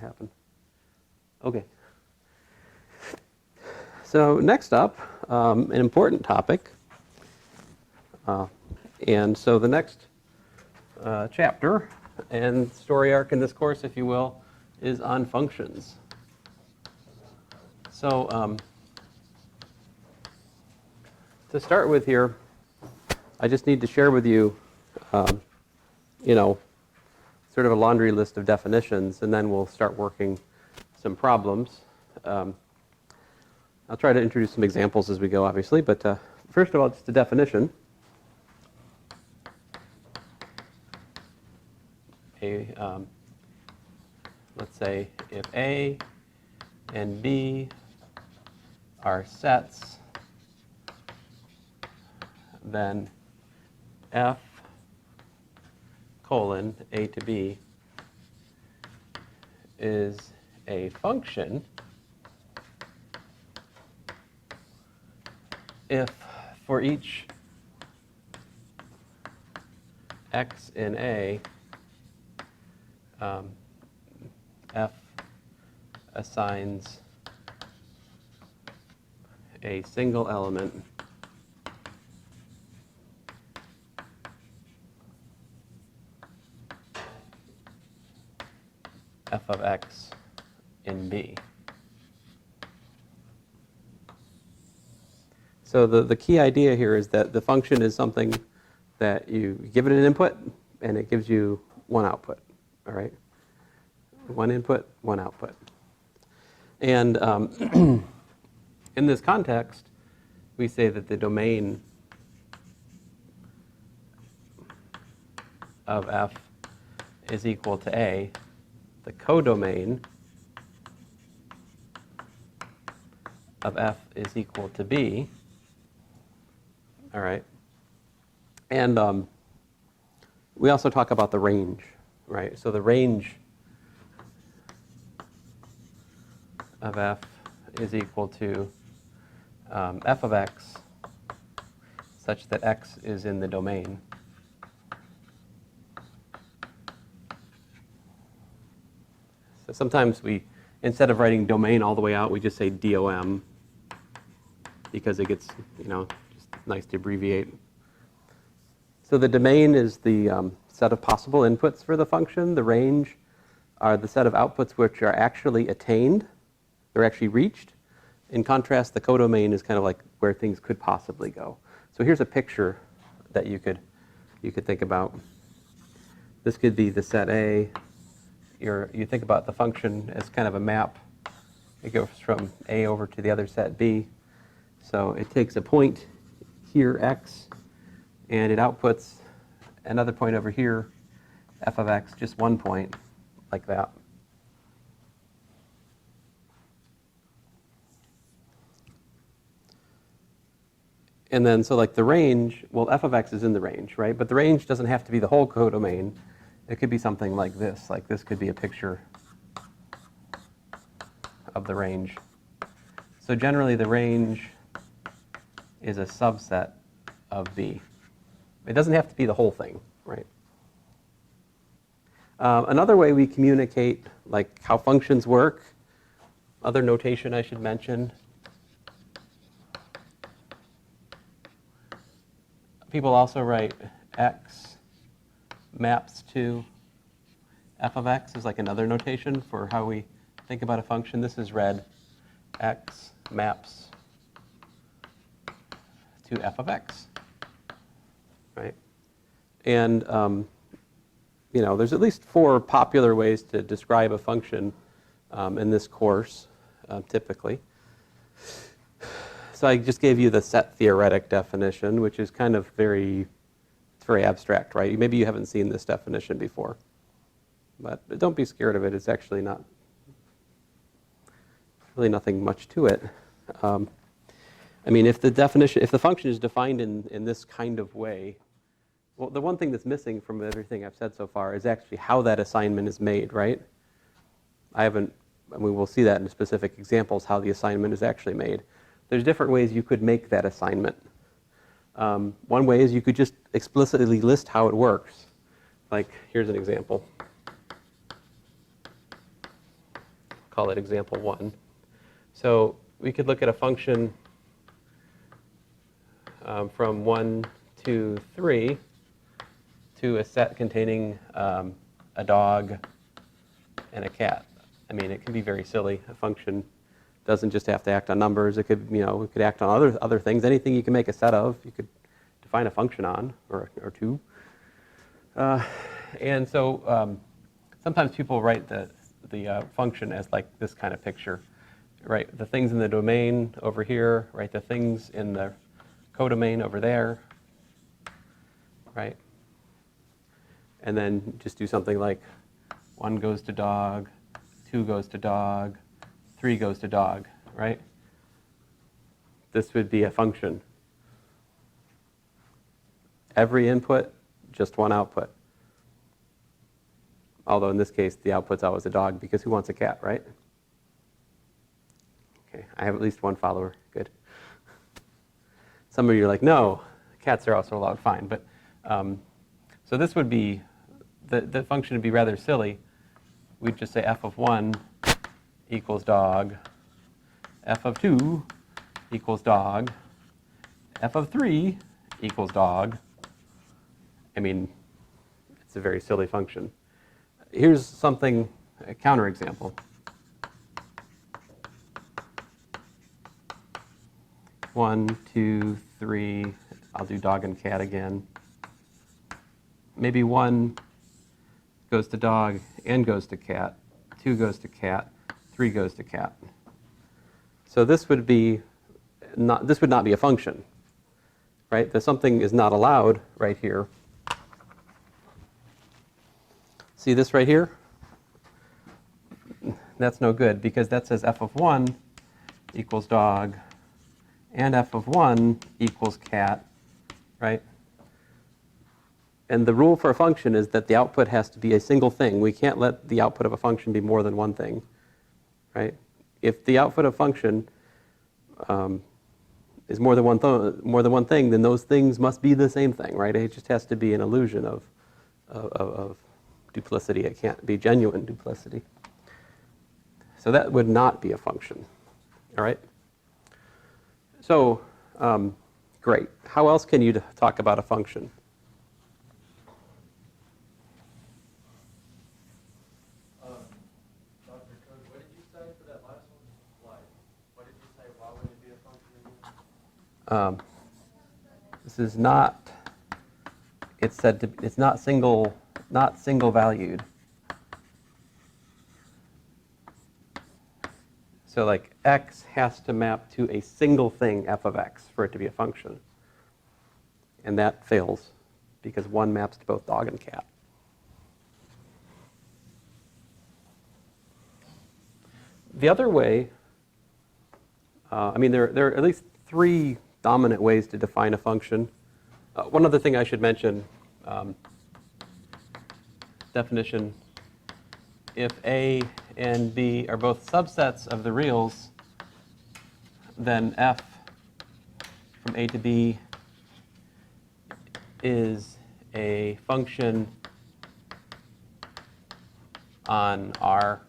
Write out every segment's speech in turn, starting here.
happen. Okay. So next up, an important topic. And so the next chapter and story arc in this course, if you will, is on functions. So to start with here, I just need to share with you, sort of a laundry list of definitions, and then we'll start working some problems. I'll try to introduce some examples as we go, obviously, but first of all, just a definition. Let's say if A and B are sets, then F colon A to B is a function if for each x in A, F assigns a single element f of x in B. So the key idea here is that the function is something that you give it an input and it gives you one output, all right? One input, one output. And in this context, we say that the domain of f is equal to A. The codomain of f is equal to B. All right. And we also talk about the range, right? So the range of f is equal to f of x such that x is in the domain. So sometimes we, instead of writing domain all the way out, we just say DOM because it gets, just nice to abbreviate. So the domain is the set of possible inputs for the function. The range are the set of outputs which are actually attained. They're actually reached. In contrast, the codomain is kind of like where things could possibly go. So here's a picture that you could think about. This could be the set A. You think about the function as kind of a map. It goes from A over to the other set B. So it takes a point here, x, and it outputs another point over here, f of x, just one point, like that. And then, so like the range, well, f of x is in the range, right? But the range doesn't have to be the whole codomain. It could be something like this. Like this could be a picture of the range. So generally, the range is a subset of B. It doesn't have to be the whole thing, right? Another way we communicate, like how functions work, other notation I should mention. People also write x maps to f of x is like another notation for how we think about a function. This is red. X maps to f of x, right? And there's at least 4 popular ways to describe a function in this course, typically. So I just gave you the set theoretic definition, which is kind of very abstract, right? Maybe you haven't seen this definition before. But don't be scared of it. It's actually not really nothing much to it. If the function is defined in this kind of way, well, the one thing that's missing from everything I've said so far is actually how that assignment is made, right? We'll see that in specific examples, how the assignment is actually made. There's different ways you could make that assignment. One way is you could just explicitly list how it works. Like, here's an example. call it example 1. So we could look at a function from 1 to 3 to a set containing a dog and a cat. I mean, it can be very silly. A function doesn't just have to act on numbers. It could, it could act on other things. Anything you can make a set of, you could define a function on, or two. And so sometimes people write the function as like this kind of picture, right? The things in the domain over here, right? The things in the codomain over there, right? And then just do something like 1 goes to dog, 2 goes to dog, 3 goes to dog, right? This would be a function. Every input, just one output. Although in this case, the output's always a dog, because who wants a cat, right? Okay, I have at least one follower. Good. Some of you are like, no, cats are also allowed. Fine. But so this would be, the function would be rather silly. We'd just say f of 1 equals dog, f of 2 equals dog, f of 3 equals dog. I mean, it's a very silly function. Here's something, a counterexample. 1, 2, 3, I'll do dog and cat again. Maybe 1 goes to dog and goes to cat, 2 goes to cat, 3 goes to cat. So this would not be a function, right? That something is not allowed right here. See this right here? That's no good, because that says f of 1 equals dog and f of 1 equals cat, right? And the rule for a function is that the output has to be a single thing. We can't let the output of a function be more than one thing, right? If the output of a function is more than one thing, then those things must be the same thing, right? It just has to be an illusion of duplicity. It can't be genuine duplicity. So that would not be a function, all right? So, great. How else can you talk about a function? Dr. Code, what did you say for that last one? Like, what did you say? Why would it be a function again? This is not, it's said to, it's not single valued. So like x has to map to a single thing, f of x, for it to be a function. And that fails, because 1 maps to both dog and cat. The other way, I mean, there are at least 3 dominant ways to define a function. One other thing I should mention, definition, if A and B are both subsets of the reals, then f from A to B is a function on R,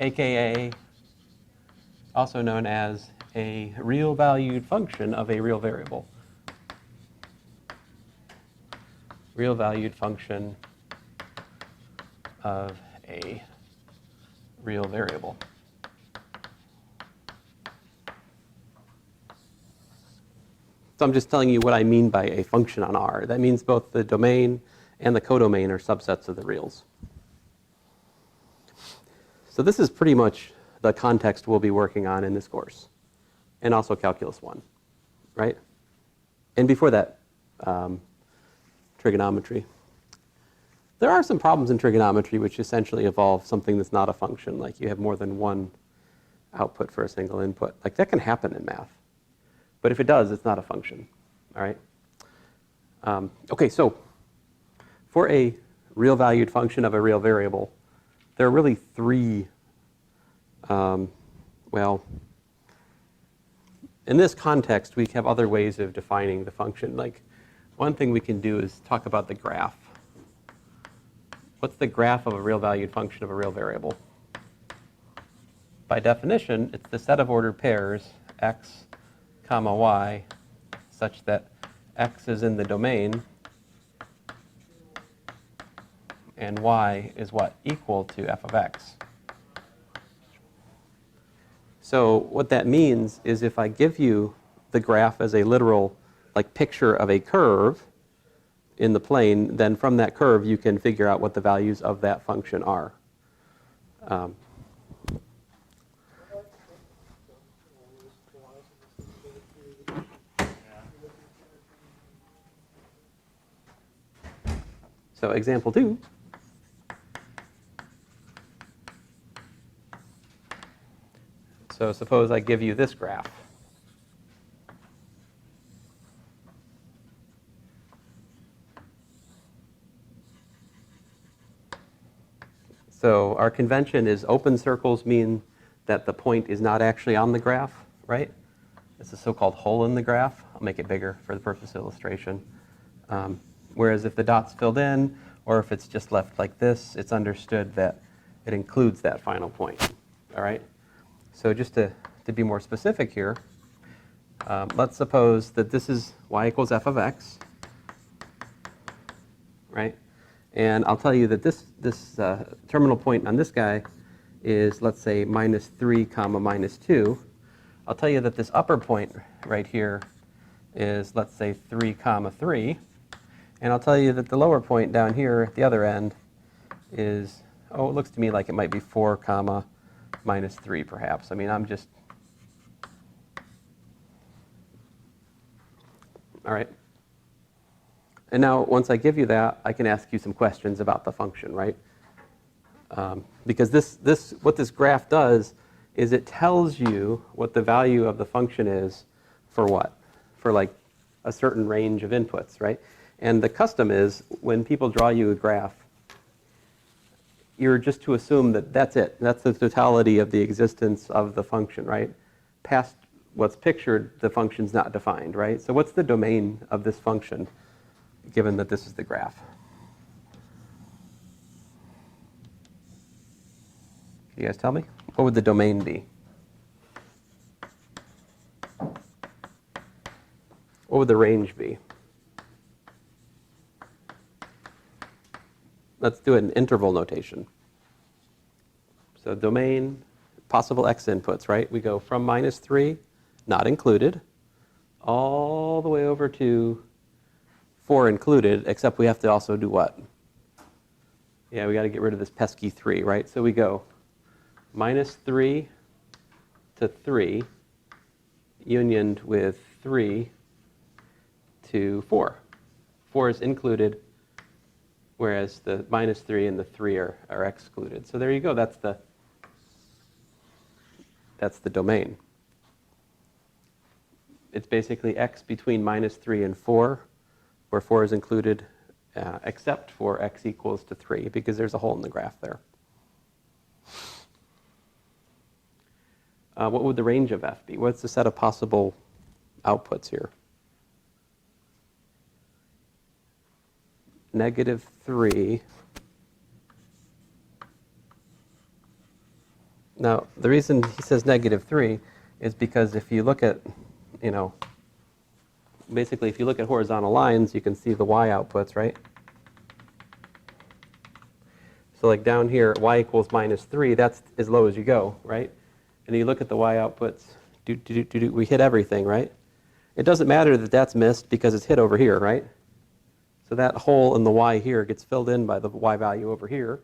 aka also known as a real valued function of a real variable. Real valued function of a real variable. So I'm just telling you what I mean by a function on R. That means both the domain and the codomain are subsets of the reals. So this is pretty much the context we'll be working on in this course, and also Calculus 1, right? And before that, trigonometry. There are some problems in trigonometry which essentially involve something that's not a function, like you have more than one output for a single input. Like that can happen in math. But if it does, it's not a function, all right? Okay, so for a real valued function of a real variable, there are really 3, well, in this context, we have other ways of defining the function. Like one thing we can do is talk about the graph. What's the graph of a real valued function of a real variable? by definition, it's the set of ordered pairs x comma y such that x is in the domain and y is what? Equal to f of x. So what that means is if I give you the graph as a literal like picture of a curve in the plane, then from that curve you can figure out what the values of that function are. So example 2. So suppose I give you this graph. So our convention is open circles mean that the point is not actually on the graph, right? It's a so-called hole in the graph. I'll make it bigger for the purpose of illustration. Whereas if the dot's filled in, or if it's just left like this, it's understood that it includes that final point, all right? So just to be more specific here, let's suppose that this is y equals f of x, right? And I'll tell you that this terminal point on this guy is, let's say, minus 3 comma minus 2. I'll tell you that this upper point right here is, let's say, 3 comma 3. And I'll tell you that the lower point down here at the other end is, oh, it looks to me like it might be 4 comma minus 3 perhaps. I mean, I'm just, all right. And now, once I give you that, I can ask you some questions about the function, right? Because what this graph does is it tells you what the value of the function is for what? For like a certain range of inputs, right? And the custom is when people draw you a graph, you're just to assume that that's it. That's the totality of the existence of the function, right? Past what's pictured, the function's not defined, right? So what's the domain of this function, given that this is the graph? Can you guys tell me? What would the domain be? What would the range be? Let's do it in interval notation. So domain, possible x inputs, right? We go from minus 3, not included, all the way over to 4 included, except we have to also do what? Yeah, we got to get rid of this pesky 3, right? So we go minus 3 to 3, unioned with 3 to 4. 4 is included, whereas the minus 3 and the 3 are excluded. So there you go. That's the domain. It's basically x between minus 3 and 4, where 4 is included, except for x equals to 3, because there's a hole in the graph there. What would the range of f be? What's the set of possible outputs here? Negative 3. Now, the reason he says negative 3 is because if you look at, basically if you look at horizontal lines, you can see the y outputs, right? So like down here, y equals minus 3, that's as low as you go, right? And you look at the y outputs, we hit everything, right? It doesn't matter that that's missed because it's hit over here, right? So that hole in the y here gets filled in by the y value over here.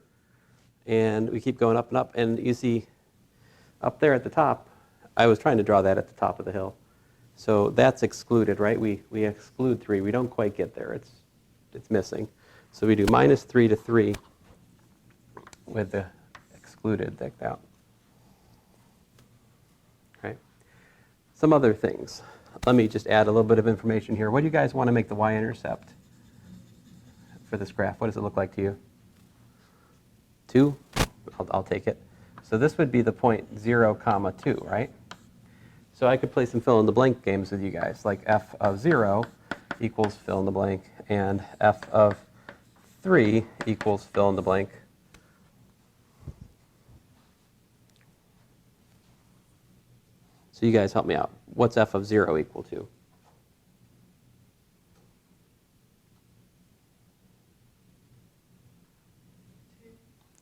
And we keep going up and up. And you see up there at the top, I was trying to draw that at the top of the hill. So that's excluded, right? We exclude 3. We don't quite get there. It's missing. So we do minus 3 to 3 with the excluded decked out. Right? Some other things. Let me just add a little bit of information here. What do you guys want to make the y-intercept for this graph? What does it look like to you? 2? I'll take it. So this would be the point 0, comma 2, right? So I could play some fill-in-the-blank games with you guys, like f of 0 equals fill-in-the-blank, and f of 3 equals fill-in-the-blank. So you guys help me out. What's f of 0 equal to?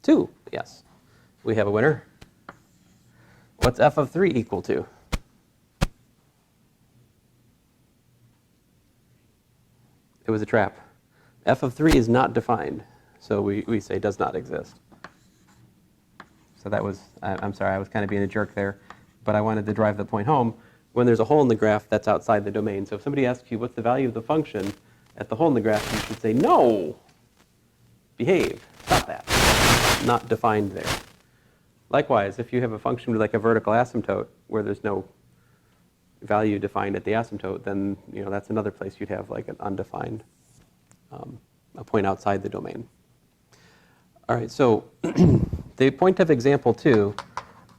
2, yes. We have a winner. What's f of 3 equal to? It was a trap. F of 3 is not defined, so we say does not exist. So that was, I'm sorry, I was kind of being a jerk there, but I wanted to drive the point home. When there's a hole in the graph, that's outside the domain. So if somebody asks you what's the value of the function at the hole in the graph, you should say, no, behave, stop that. Not defined there. Likewise, if you have a function with like a vertical asymptote where there's no value defined at the asymptote, then that's another place you'd have like an undefined, a point outside the domain. All right, so the point of example 2,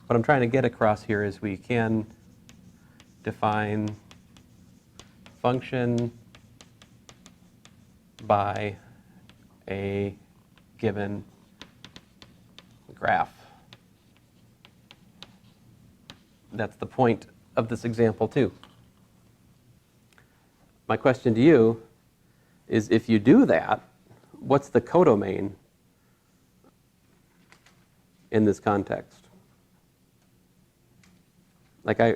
what I'm trying to get across here is we can define function by a given graph. That's the point of this example 2. My question to you is, if you do that, what's the codomain in this context? Like I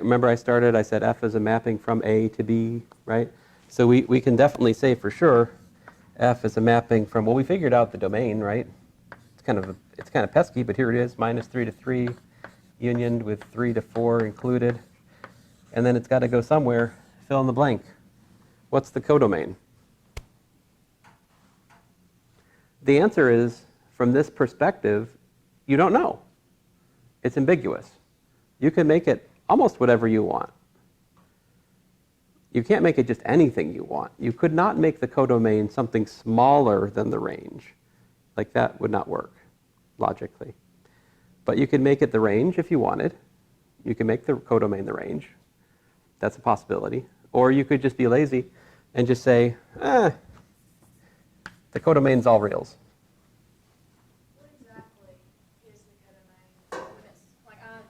said f is a mapping from A to B, right? So we can definitely say for sure f is a mapping from, well, we figured out the domain, right? It's kind of pesky, but here it is, -3 to 3, unioned with 3 to 4 included. And then it's got to go somewhere, fill in the blank. What's the codomain? The answer is, from this perspective, you don't know. It's ambiguous. You can make it almost whatever you want. You can't make it just anything you want. You could not make the codomain something smaller than the range. Like that would not work, logically. But you could make it the range if you wanted. You can make the codomain the range. That's a possibility. Or you could just be lazy and just say, the codomain's all reals. What exactly is the codomain? Like, I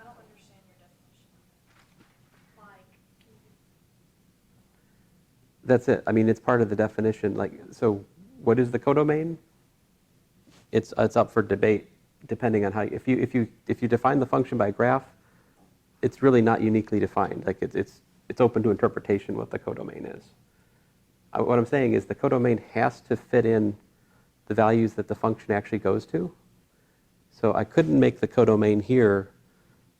don't understand your definition. Like, That's it. I mean, it's part of the definition. Like, so what is the codomain? It's up for debate, depending on how. If you define the function by graph, it's really not uniquely defined. Like it's open to interpretation what the codomain is. What I'm saying is the codomain has to fit in the values that the function actually goes to. So I couldn't make the codomain here,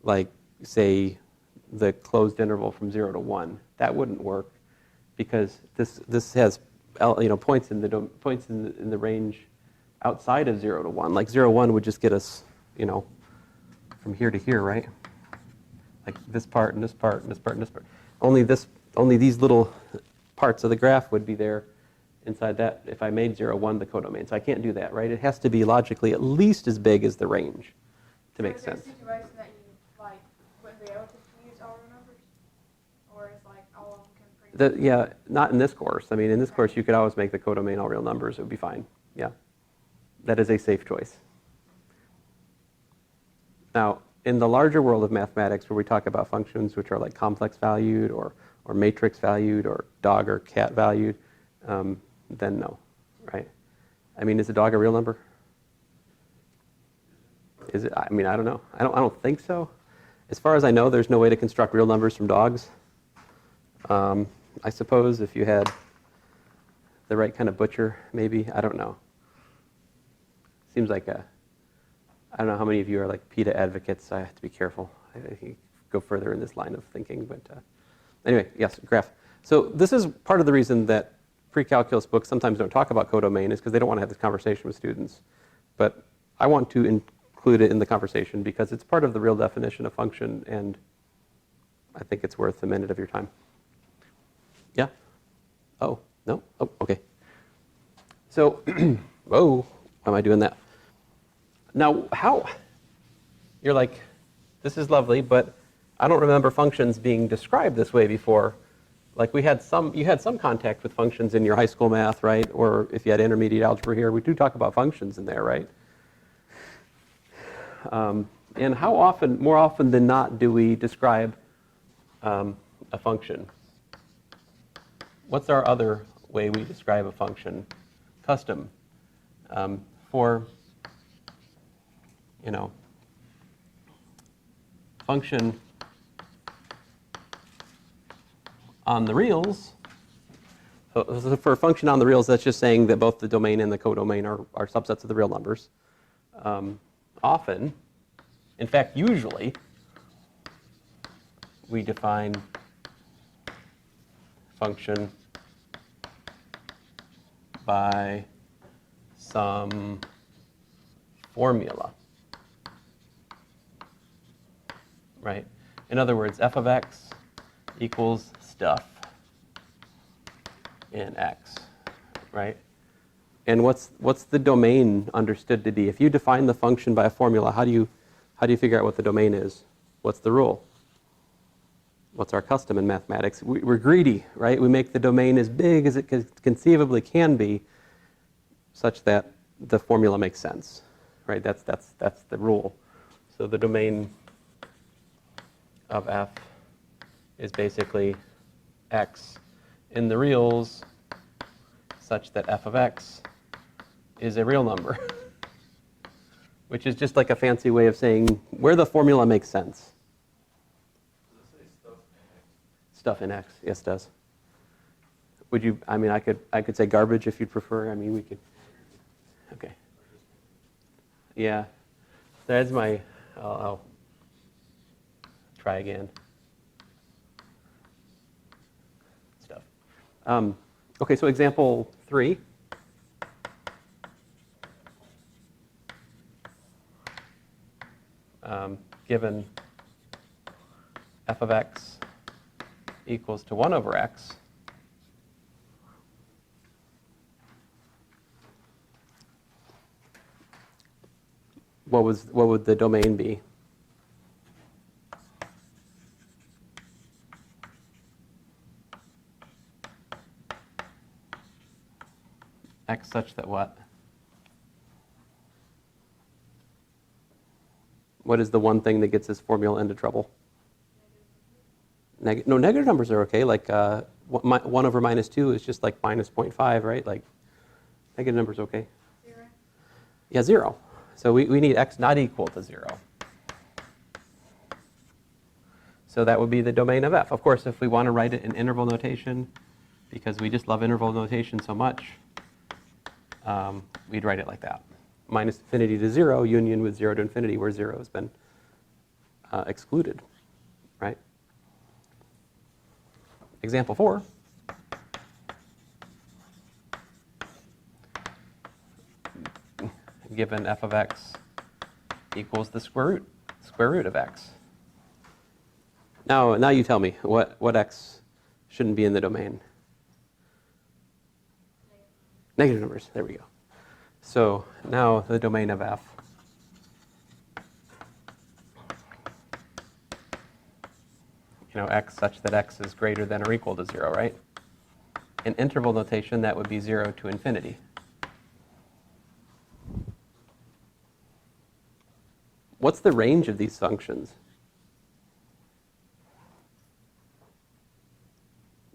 like say the closed interval from 0 to 1. That wouldn't work because this has points in the range outside of 0 to 1. Like 0 to 1 would just get us from here to here, right? Like this part and this part and this part and this part. Only these little parts of the graph would be there inside that if I made 0, 1 the codomain. So I can't do that, right? It has to be logically at least as big as the range to make sense. Is there a situation that you wouldn't be able to use all real numbers, or is all of them can Yeah, not in this course. I mean, in this course you could always make the codomain all real numbers. It would be fine. Yeah, that is a safe choice. Now, in the larger world of mathematics, where we talk about functions which are like complex valued or matrix valued or dog or cat valued, then no, right? I mean, is a dog a real number? Is it? I mean, I don't know. I don't think so. As far as I know, there's no way to construct real numbers from dogs. I suppose if you had the right kind of butcher, maybe. I don't know. Seems like I don't know how many of you are like PETA advocates. I have to be careful. I can go further in this line of thinking. But anyway, yes, graph. So this is part of the reason that pre-calculus books sometimes don't talk about codomain is because they don't want to have this conversation with students. But I want to include it in the conversation because it's part of the real definition of function, and I think it's worth a minute of your time. Yeah? Oh, no? Oh, okay. So, whoa, why am I doing that? Now, you're like, this is lovely, but I don't remember functions being described this way before. Like you had some contact with functions in your high school math, right? Or if you had intermediate algebra here, we do talk about functions in there, right? And how often, more often than not, do we describe a function? What's our other way we describe a function? Custom. For, function on the reals. So for a function on the reals, that's just saying that both the domain and the codomain are subsets of the real numbers. Often, in fact, usually, we define function by some formula, right? In other words, f of x equals stuff in x, right? And what's the domain understood to be? If you define the function by a formula, how do you figure out what the domain is? What's the rule? What's our custom in mathematics? We're greedy, right? We make the domain as big as it conceivably can be, such that the formula makes sense, right? That's the rule. So the domain of f is basically x in the reals, such that f of x is a real number, which is just like a fancy way of saying where the formula makes sense. Does it say stuff in X? Stuff in x, yes, it does. Would you? I mean, I could say garbage if you'd prefer. I mean, we could. Okay. Yeah, that's my. I'll try again. Stuff. Okay, so example 3. Given f of x equals to 1 over x, what would the domain be? X such that what? What is the one thing that gets this formula into trouble? No, negative numbers are okay. Like 1 over minus 2 is just like minus 0.5, right? Like negative numbers okay. 0. Yeah, 0. So we need x not equal to 0. So that would be the domain of f. Of course, if we want to write it in interval notation, because we just love interval notation so much, we'd write it like that. Minus infinity to 0, union with 0 to infinity, where 0 has been excluded, right? Example 4. Given f of x equals the square root of x. Now you tell me, what x shouldn't be in the domain? Negative numbers, there we go. So now the domain of f. X such that x is greater than or equal to 0, right? In interval notation, that would be 0 to infinity. What's the range of these functions?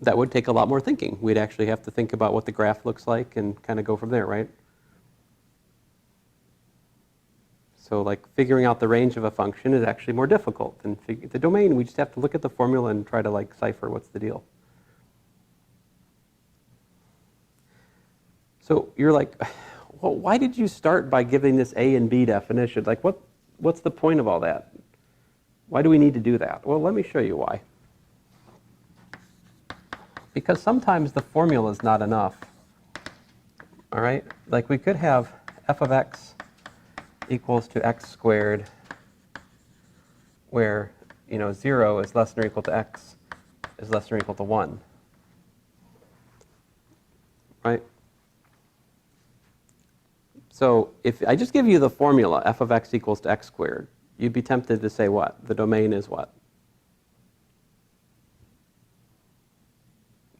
That would take a lot more thinking. We'd actually have to think about what the graph looks like and kind of go from there, right? So like figuring out the range of a function is actually more difficult than the domain. We just have to look at the formula and try to like cipher what's the deal. So you're like, well, why did you start by giving this A and B definition? Like what's the point of all that? Why do we need to do that? Well, let me show you why. Because sometimes the formula is not enough. All right? Like we could have f of x equals to x squared, where 0 is less than or equal to x is less than or equal to 1. Right? So if I just give you the formula, f of x equals to x squared, you'd be tempted to say what? The domain is what?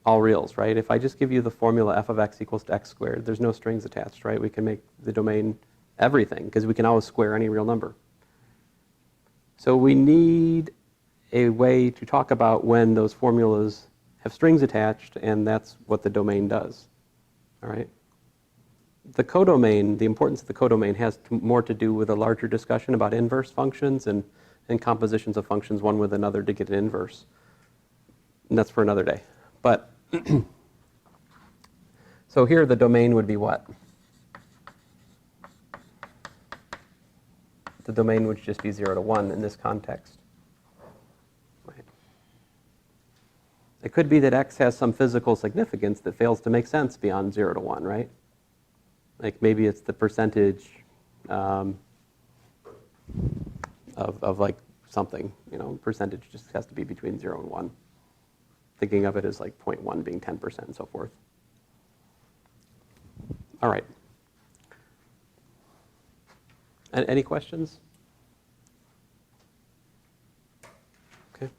All reals, right? If I just give you the formula f of x equals to x squared, there's no strings attached, right? We can make the domain everything, because we can always square any real number. So we need a way to talk about when those formulas have strings attached, and that's what the domain does. All right? The codomain, the importance of the codomain has more to do with a larger discussion about inverse functions and compositions of functions one with another to get an inverse. And that's for another day. But so here the domain would be what? The domain would just be 0 to 1 in this context. Right. It could be that x has some physical significance that fails to make sense beyond 0 to 1, right? Like maybe it's the percentage of like something, percentage just has to be between 0 and 1. Thinking of it as like 0.1 being 10% and so forth. All right. Any questions? Okay.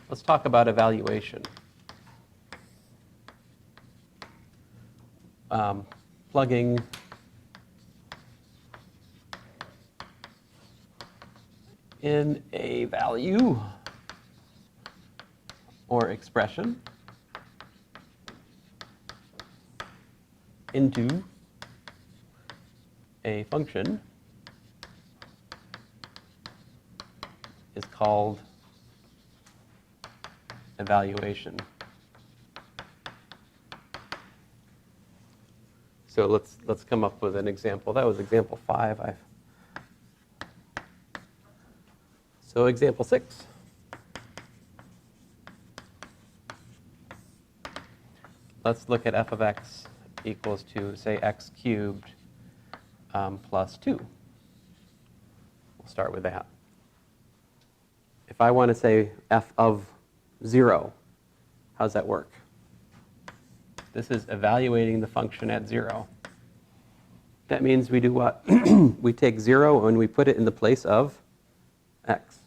Let's talk about evaluation. Plugging in a value or expression into a function is called evaluation. So let's come up with an example. That was example 5. So example 6. Let's look at f of x equals to, say, x cubed plus 2. We'll start with that. If I want to say f of 0, how does that work? This is evaluating the function at 0. That means we do what? We take 0 and we put it in the place of x,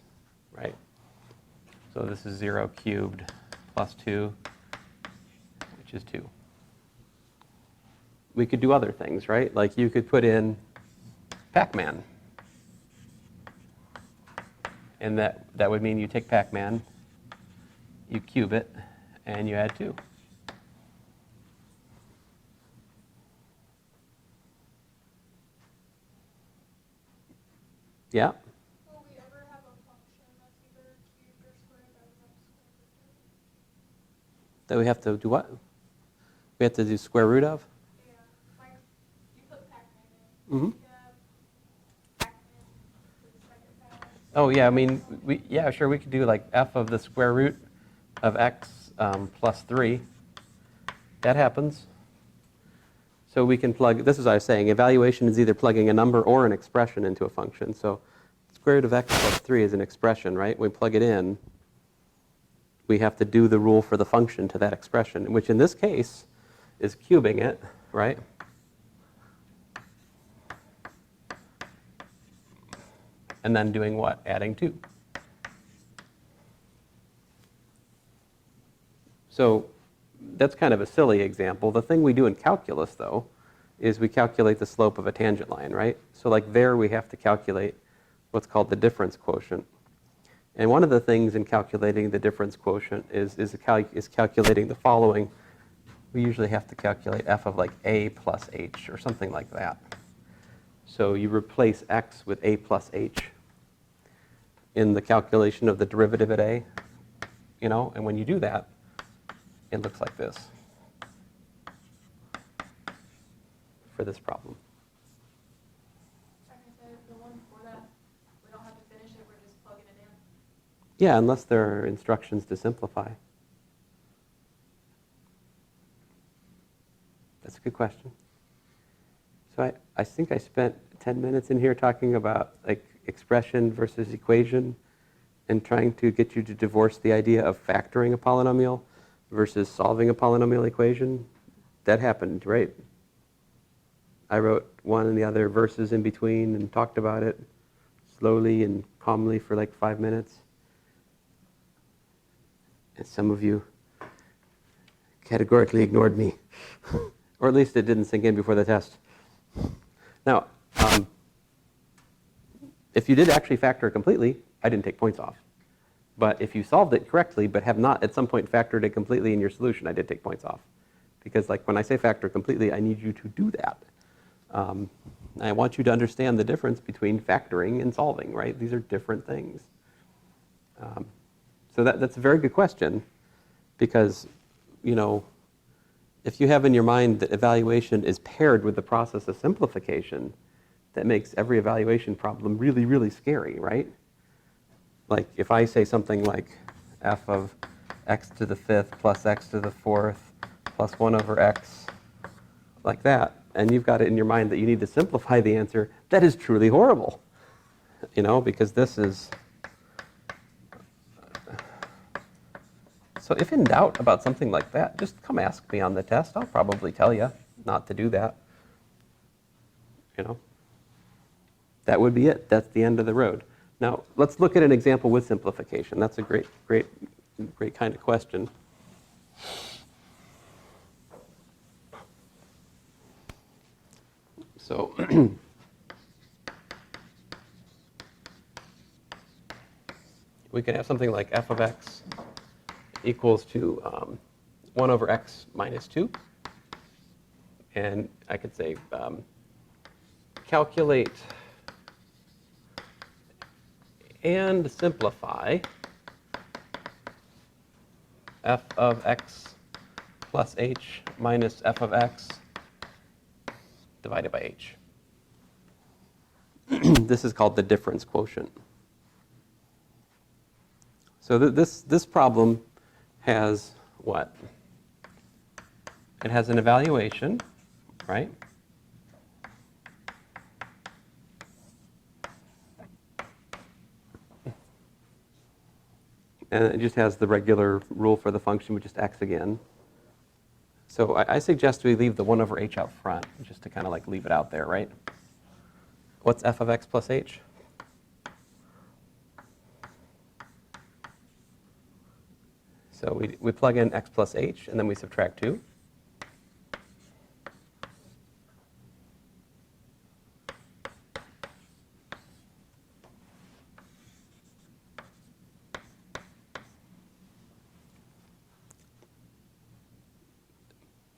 right? So this is 0 cubed plus 2, which is 2. We could do other things, right? Like you could put in Pac-Man. And that would mean you take Pac-Man, you cube it, and you add 2. Yeah? Will we ever have a function that's either cubed or squared that we have to square root of? That we have to do what? We have to do square root of? Yeah, like you put Pac-Man in. Mm-hmm. You can have Pac-Man to the second power. Oh, yeah, I mean, yeah, sure, we could do like f of the square root of x plus 3. That happens. So we can plug, this is what I was saying, evaluation is either plugging a number or an expression into a function. So square root of x plus 3 is an expression, right? When we plug it in, we have to do the rule for the function to that expression, which in this case is cubing it, right? And then doing what? Adding 2. So that's kind of a silly example. The thing we do in calculus, though, is we calculate the slope of a tangent line, right? So like there we have to calculate what's called the difference quotient. And one of the things in calculating the difference quotient is calculating the following. We usually have to calculate f of like a plus h or something like that. So you replace x with a plus h in the calculation of the derivative at a, and when you do that, it looks like this for this problem. Like I said, the one before that, we don't have to finish it, we're just plugging it in. Yeah, unless there are instructions to simplify. That's a good question. So I think I spent 10 minutes in here talking about like expression versus equation and trying to get you to divorce the idea of factoring a polynomial versus solving a polynomial equation. That happened, right? I wrote one and the other verses in between and talked about it. Just slowly and calmly for like 5 minutes. And some of you categorically ignored me. Or at least it didn't sink in before the test. Now, if you did actually factor completely, I didn't take points off. But if you solved it correctly, but have not at some point factored it completely in your solution, I did take points off. Because like when I say factor completely, I need you to do that. I want you to understand the difference between factoring and solving, right? These are different things. So that's a very good question, because, you know, if you have in your mind that evaluation is paired with the process of simplification, that makes every evaluation problem really, really scary, right? Like if I say something like f of x to the fifth plus x to the fourth plus 1 over x, like that, and you've got it in your mind that you need to simplify the answer, that is truly horrible, you know, because this is... So if in doubt about something like that, just come ask me on the test. I'll probably tell you not to do that. You know, that would be it. That's the end of the road. Now, let's look at an example with simplification. That's a great kind of question. So we can have something like f of x equals to 1 over x minus 2. And I could say calculate and simplify f of x plus h minus f of x divided by h. This is called the difference quotient. So this problem has what? It has an evaluation, right? And it just has the regular rule for the function, which is x again. So I suggest we leave the 1 over h out front, just to kind of like leave it out there, right? What's f of x plus h? So we plug in x plus h, and then we subtract 2.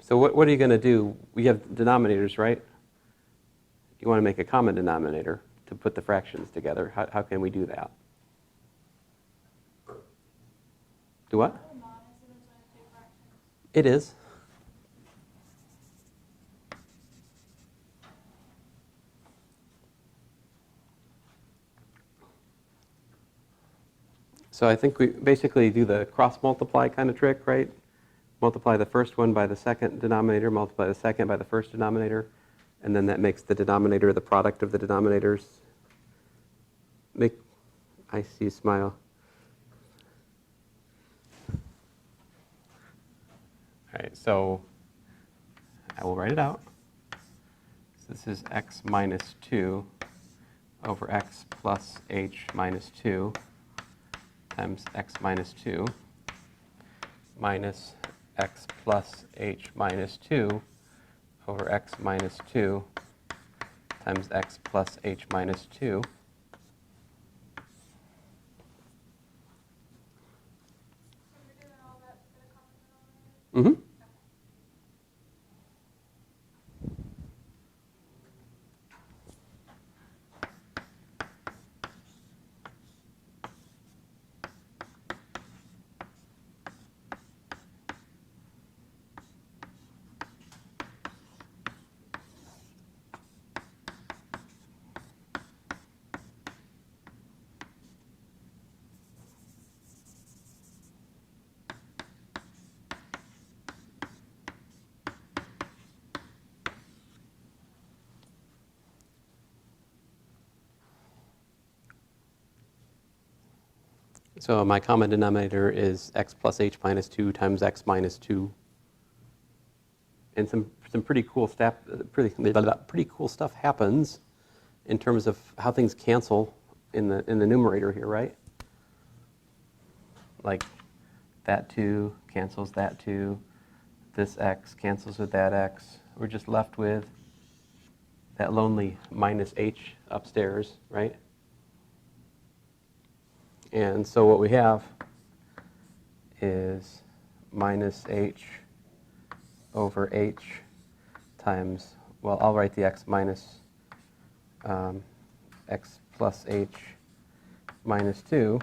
So what are you going to do? We have denominators, right? You want to make a common denominator to put the fractions together. How can we do that? Do what? It is. So I think we basically do the cross multiply kind of trick, right? Multiply the first one by the second denominator, multiply the second by the first denominator, and then that makes the denominator the product of the denominators. I see you smile. All right, so I will write it out. So this is x minus 2 over x plus h minus 2 times x minus 2 minus x plus h minus 2 over x minus 2 times x plus h minus 2. Mm-hmm. So my common denominator is x plus h minus 2 times x minus 2. And some pretty cool stuff happens in terms of how things cancel in the numerator here, right? Like that 2 cancels that 2. This x cancels with that x. We're just left with that lonely minus h upstairs, right? And so what we have is minus h over h times, well, I'll write the x minus x plus h minus 2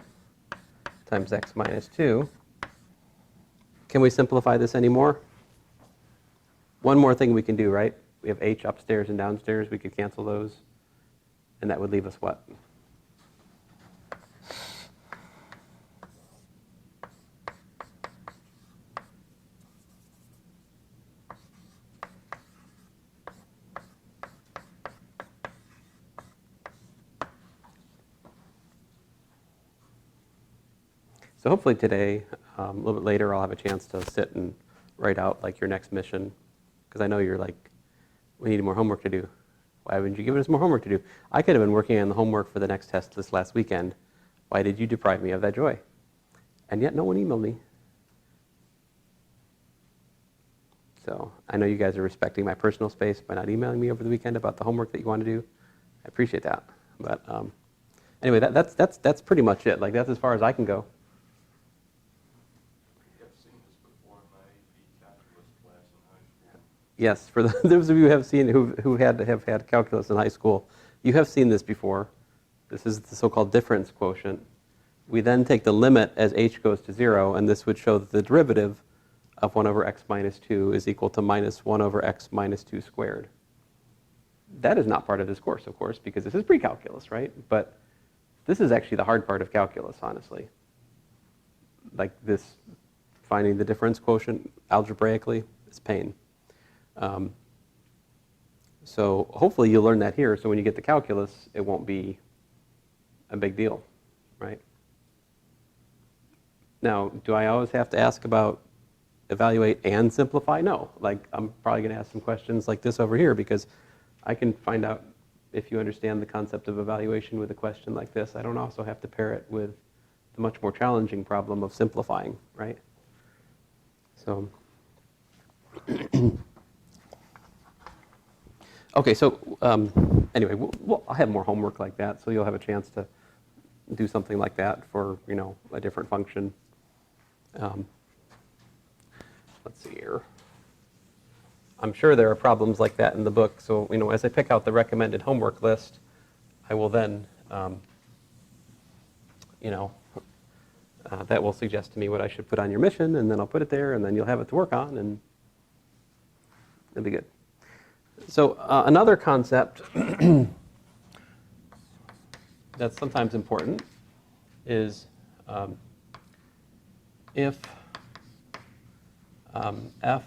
times x minus 2. Can we simplify this anymore? One more thing we can do, right? We have h upstairs and downstairs. We could cancel those. And that would leave us what? So hopefully today, a little bit later, I'll have a chance to sit and write out like your next mission, because I know you're like, we need more homework to do. Why wouldn't you give us more homework to do? I could have been working on the homework for the next test this last weekend. Why did you deprive me of that joy? And yet no one emailed me. So I know you guys are respecting my personal space by not emailing me over the weekend about the homework that you want to do. I appreciate that. But anyway, that's pretty much it. Like, that's as far as I can go. Yes, for those of you who have seen who have had calculus in high school, you have seen this before. This is the so-called difference quotient. We then take the limit as h goes to 0, and this would show that the derivative of 1 over x minus 2 is equal to minus 1 over x minus 2 squared. That is not part of this course, of course, because this is pre-calculus, right? But this is actually the hard part of calculus, honestly. Like this, finding the difference quotient algebraically is pain. So hopefully you'll learn that here, so when you get the calculus, it won't be a big deal, right? Now, do I always have to ask about evaluate and simplify? No. Like, I'm probably going to ask some questions like this over here, because I can find out if you understand the concept of evaluation with a question like this. I don't also have to pair it with the much more challenging problem of simplifying, right? So okay, so anyway, I'll have more homework like that, so you'll have a chance to do something like that for, you know, a different function. Let's see here. I'm sure there are problems like that in the book, so, you know, as I pick out the recommended homework list, I will then, you know, that will suggest to me what I should put on your mission, and then I'll put it there, and then you'll have it to work on, and it'll be good. So another concept that's sometimes important is if f,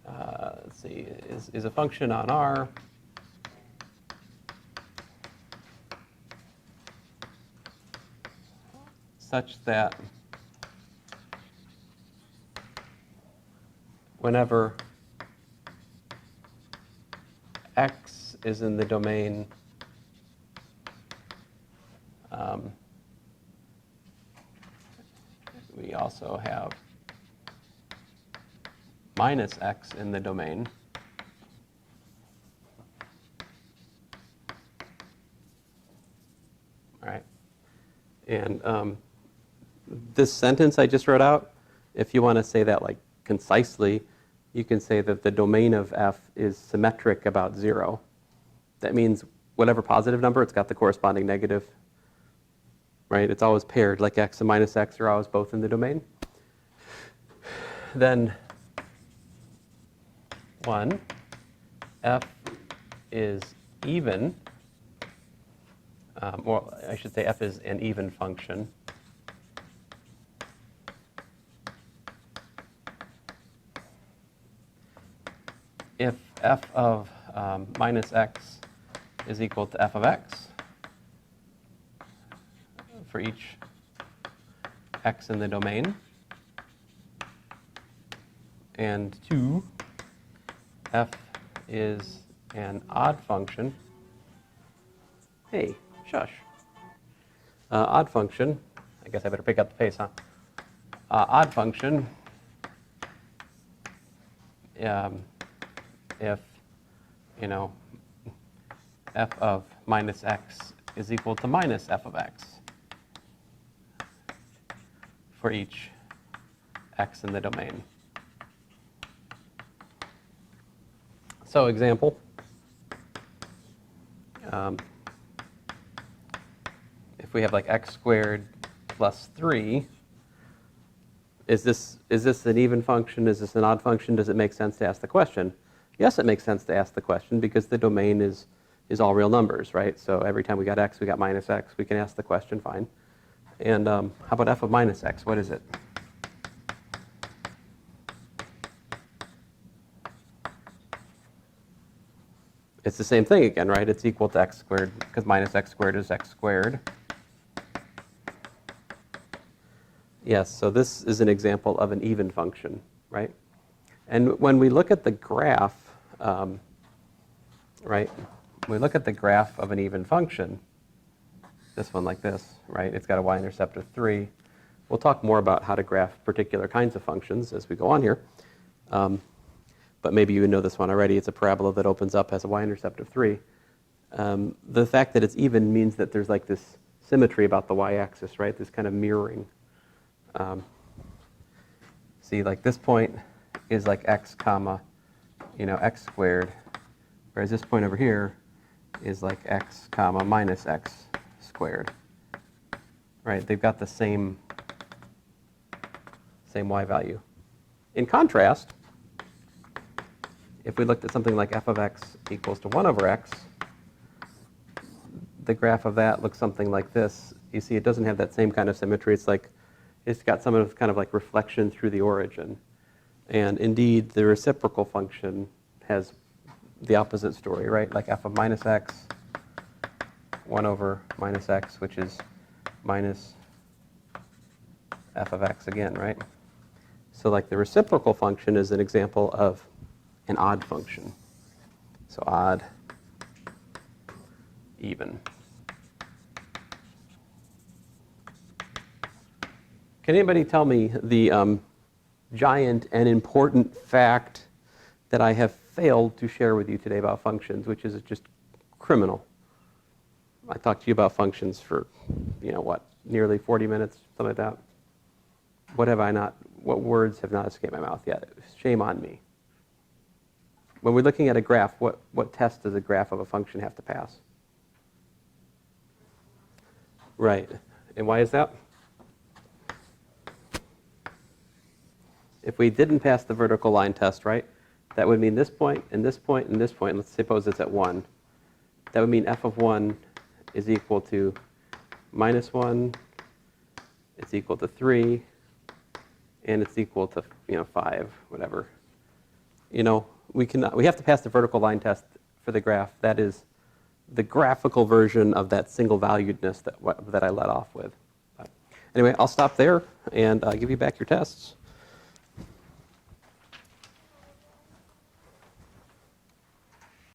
let's see, is a function on R such that whenever x is in the domain we also have minus x in the domain. All right. And this sentence I just wrote out, if you want to say that like concisely, you can say that the domain of f is symmetric about 0. That means whatever positive number, it's got the corresponding negative, right? It's always paired, like x and minus x are always both in the domain. Then 1, f is even, or I should say f is an even function. If f of minus x is equal to f of x for each x in the domain, and 2, f is an odd function. Hey, shush. Odd function, I guess I better pick up the pace, huh? Odd function, if, f of minus x is equal to minus f of x for each x in the domain. So example, if we have like x squared plus 3, is this an even function? Is this an odd function? Does it make sense to ask the question? Yes, it makes sense to ask the question because the domain is all real numbers, right? So every time we got x, we got minus x. We can ask the question, fine. And how about f of minus x? What is it? It's the same thing again, right? It's equal to x squared because minus x squared is x squared. Yes, so this is an example of an even function, right? And when we look at the graph, right, when we look at the graph of an even function, this one like this, right, it's got a y-intercept of 3. We'll talk more about how to graph particular kinds of functions as we go on here. But maybe you know this one already. It's a parabola that opens up, has a y-intercept of 3. The fact that it's even means that there's like this symmetry about the y-axis, right, this kind of mirroring. See, like this point is like x comma, x squared, whereas this point over here is like x comma minus x squared, right? They've got the same y value. In contrast, if we looked at something like f of x equals to 1 over x, the graph of that looks something like this. You see, it doesn't have that same kind of symmetry. It's got some of kind of like reflection through the origin. And indeed, the reciprocal function has the opposite story, right? Like f of minus x, 1 over minus x, which is minus f of x again, right? So like the reciprocal function is an example of an odd function. So odd, even. Can anybody tell me the giant and important fact that I have failed to share with you today about functions, which is just criminal? I talked to you about functions for, nearly 40 minutes, something like that. What words have not escaped my mouth yet? Shame on me. When we're looking at a graph, what test does a graph of a function have to pass? Right. And why is that? If we didn't pass the vertical line test, right, that would mean this point, and this point, and this point. Let's suppose it's at 1. That would mean f of 1 is equal to minus 1, it's equal to 3, and it's equal to 5, whatever. We have to pass the vertical line test for the graph. That is the graphical version of that single valuedness that I led off with. But anyway, I'll stop there and give you back your tests.